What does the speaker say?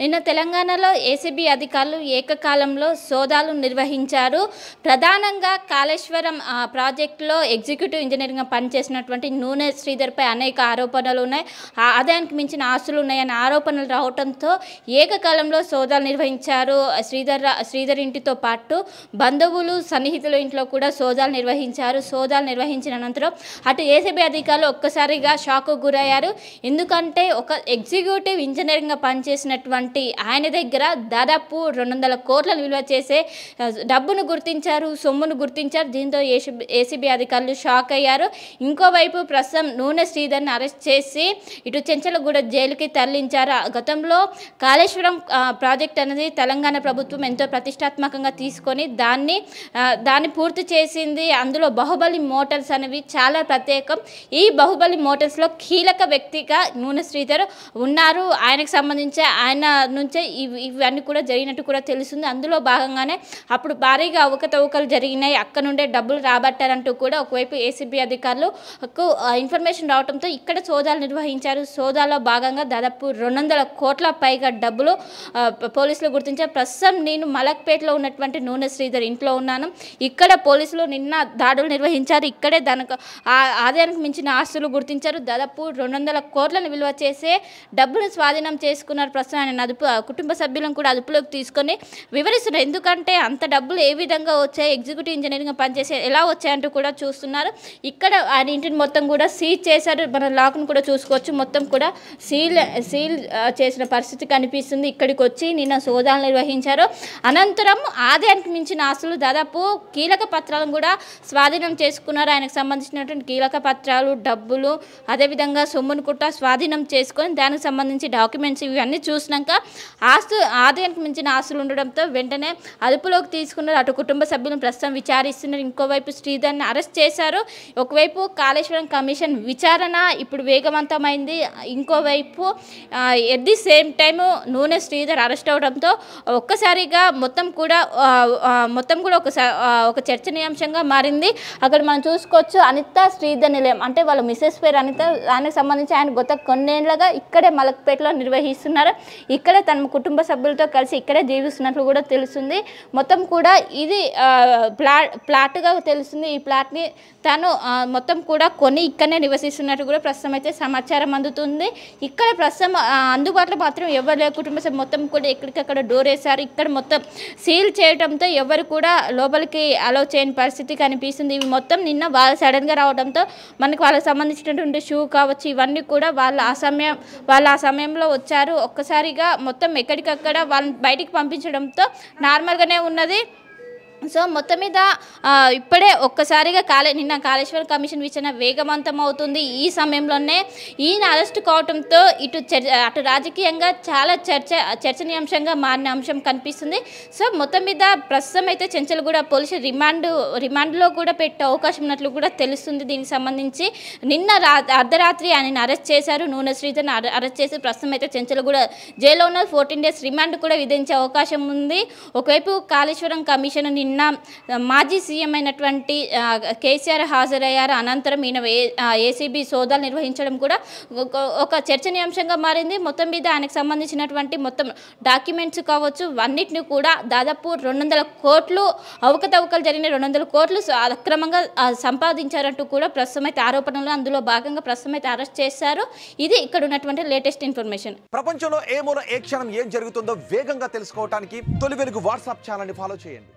నిన్న తెలంగాణలో ఏసీబీ అధికారులు ఏకకాలంలో సోదాలు నిర్వహించారు. ప్రధానంగా కాళేశ్వరం ప్రాజెక్టులో ఎగ్జిక్యూటివ్ ఇంజనీరింగ్గా పనిచేసినటువంటి నూనె శ్రీధర్పై అనేక ఆరోపణలు ఉన్నాయి. ఆదాయానికి మించిన ఆస్తులు ఉన్నాయన్న ఆరోపణలు రావడంతో ఏకకాలంలో సోదాలు నిర్వహించారు. శ్రీధర్ ఇంటితో పాటు బంధువులు సన్నిహితుల ఇంట్లో కూడా సోదాలు నిర్వహించారు. సోదాలు నిర్వహించిన అనంతరం అటు ఏసీబీ అధికారులు ఒక్కసారిగా షాక్కు గురయ్యారు. ఎందుకంటే ఒక ఎగ్జిక్యూటివ్ ఇంజనీరింగ్గా పనిచేసినటువంటి ఆయన దగ్గర దాదాపు 200 కోట్లను విలువ చేసే డబ్బును గుర్తించారు, సొమ్మును గుర్తించారు. దీంతో ఏసీబీ అధికారులు షాక్ అయ్యారు. ఇంకోవైపు ప్రస్తుతం నూనె శ్రీధర్ని అరెస్ట్ చేసి ఇటు చెంచలగూడ జైలుకి తరలించారు. గతంలో కాళేశ్వరం ప్రాజెక్ట్ అనేది తెలంగాణ ప్రభుత్వం ఎంతో ప్రతిష్టాత్మకంగా తీసుకొని దాన్ని పూర్తి చేసింది. అందులో బాహుబలి మోటార్స్ అనేవి చాలా ప్రత్యేకం. ఈ బాహుబలి మోటార్స్లో కీలక వ్యక్తిగా నూనె శ్రీధర్ ఉన్నారు. ఆయనకు సంబంధించి ఆయన నుంచే ఇవన్నీ కూడా జరిగినట్టు కూడా తెలుస్తుంది. అందులో భాగంగానే అప్పుడు భారీగా అవకతవకలు జరిగినాయి, అక్కడ నుండే డబ్బులు రాబట్టారంటూ కూడా ఒకవైపు ఏసీబీ అధికారులకు ఇన్ఫర్మేషన్ రావడంతో ఇక్కడ సోదాలు నిర్వహించారు. సోదాలో భాగంగా దాదాపు 200 కోట్ల పైగా డబ్బులు పోలీసులు గుర్తించారు. ప్రస్తుతం నేను మలక్పేటలో ఉన్నటువంటి నూనె శ్రీధర్ ఇంట్లో ఉన్నాను. ఇక్కడ పోలీసులు నిన్న దాడులు నిర్వహించారు. ఇక్కడే ఆదాయానికి మించిన ఆస్తులు గుర్తించారు. దాదాపు 200 కోట్లను విలువ చేసే డబ్బును స్వాధీనం చేసుకున్నారు. ప్రస్తుతం ఆయన కుటుంబ సభ్యులను కూడా అదుపులోకి తీసుకొని వివరిస్తున్నారు. ఎందుకంటే అంత డబ్బులు ఏ విధంగా వచ్చాయి, ఎగ్జిక్యూటివ్ ఇంజనీరింగ్ పనిచేసే ఎలా వచ్చాయంటూ కూడా చూస్తున్నారు. ఇక్కడ ఆయన ఇంటిని మొత్తం కూడా సీజ్ చేశారు. మన లాక్ను కూడా చూసుకోవచ్చు. మొత్తం కూడా సీల్ చేసిన పరిస్థితి కనిపిస్తుంది. ఇక్కడికి వచ్చి నిన్న సోదాలు నిర్వహించారు. అనంతరం ఆదాయానికి మించిన ఆస్తులు దాదాపు కీలక పత్రాలను కూడా స్వాధీనం చేసుకున్నారు. ఆయనకు సంబంధించినటువంటి కీలక పత్రాలు, డబ్బులు, అదేవిధంగా సొమ్మును కూడా స్వాధీనం చేసుకొని దానికి సంబంధించి డాక్యుమెంట్స్ ఇవన్నీ చూసినాక ఆదాయానికి మించిన ఆస్తులు ఉండడంతో వెంటనే అదుపులోకి తీసుకున్నారు. అటు కుటుంబ సభ్యులను ప్రస్తుతం విచారిస్తున్నారు. ఇంకోవైపు శ్రీధర్ని అరెస్ట్ చేశారు. ఒకవైపు కాళేశ్వరం కమిషన్ విచారణ ఇప్పుడు వేగవంతమైంది. ఇంకోవైపు ఎట్ ది సేమ్ టైము నూనె శ్రీధర్ అరెస్ట్ అవడంతో ఒక్కసారిగా మొత్తం కూడా ఒక చర్చనీయాంశంగా మారింది. అక్కడ మనం చూసుకోవచ్చు అనిత శ్రీధర్ నిలయం, అంటే వాళ్ళ మిసెస్ పేరు అనిత. దానికి సంబంధించి ఆయన గత కొన్నేళ్లుగా ఇక్కడే మలక్పేటలో నిర్వహిస్తున్నారు. ఇక్కడే తన కుటుంబ సభ్యులతో కలిసి ఇక్కడే జీవిస్తున్నట్లు కూడా తెలుస్తుంది. మొత్తం కూడా ఇది ప్లాట్గా తెలుస్తుంది. ఈ ప్లాట్ని తను మొత్తం కూడా కొని ఇక్కడనే నివసిస్తున్నట్టు కూడా ప్రస్తుతం అయితే సమాచారం అందుతుంది. ఇక్కడ ప్రస్తుతం అందుబాటులో మాత్రం ఎవరు లేరు. కుటుంబ సభ్యులు మొత్తం కూడా ఎక్కడికక్కడ డోర్ వేశారు. ఇక్కడ మొత్తం సీల్ చేయడంతో ఎవరు కూడా లోపలికి అలౌ చేయని పరిస్థితి కనిపిస్తుంది. ఇవి మొత్తం నిన్న వాళ్ళు సడన్గా రావడంతో మనకు వాళ్ళకి సంబంధించినటువంటి షూ కావచ్చు, ఇవన్నీ కూడా వాళ్ళు ఆ సమయంలో వచ్చారు. ఒక్కసారిగా మొత్తం ఎక్కడికక్కడ వాళ్ళని బయటికి పంపించడంతో నార్మల్గానే ఉన్నది. సో మొత్తం మీద ఇప్పుడే ఒక్కసారిగా నిన్న కాళేశ్వరం కమిషన్ విచారణ వేగవంతం అవుతుంది. ఈ సమయంలోనే ఈయన అరెస్ట్ కావడంతో అటు రాజకీయంగా చాలా చర్చనీయాంశంగా మారిన అంశం కనిపిస్తుంది. సో మొత్తం మీద ప్రస్తుతం అయితే చెంచలగూడ పోలీసులు రిమాండ్లో కూడా పెట్టే అవకాశం ఉన్నట్లు కూడా తెలుస్తుంది. దీనికి సంబంధించి నిన్న అర్ధరాత్రి ఆయన అరెస్ట్ చేశారు. నూనె శ్రీధర్ని అరెస్ట్ చేసి ప్రస్తుతం అయితే చెంచలగూడ జైల్లో ఉన్న 14 days రిమాండ్ కూడా విధించే అవకాశం ఉంది. ఒకవైపు కాళేశ్వరం కమిషన్ నిన్న మాజీ సీఎం అయినటువంటి కేసీఆర్ హాజరయ్యారు. అనంతరం ఈయన ఏసీబీ సోదాలు నిర్వహించడం కూడా ఒక చర్చనీయాంశంగా మారింది. మొత్తం మీద ఆయనకు సంబంధించినటువంటి మొత్తం డాక్యుమెంట్స్ కావచ్చు, అన్నిటిని కూడా దాదాపు 200 కోట్లు అవకతవకలు జరిగిన 200 కోట్లు అక్రమంగా సంపాదించారంటూ కూడా ప్రస్తుతం అయితే ఆరోపణలు, అందులో భాగంగా ప్రస్తుతం అయితే అరెస్ట్ చేశారు. ఇది ఇక్కడ ఉన్నటువంటి లేటెస్ట్ ఇన్ఫర్మేషన్. ప్రపంచంలో ఏ మూల ఏ క్షణం ఏం జరుగుతుందో వేగంగా తెలుసుకోవడానికి తొలి వెలుగు వాట్సాప్ ఛానల్ని ఫాలో చేయండి.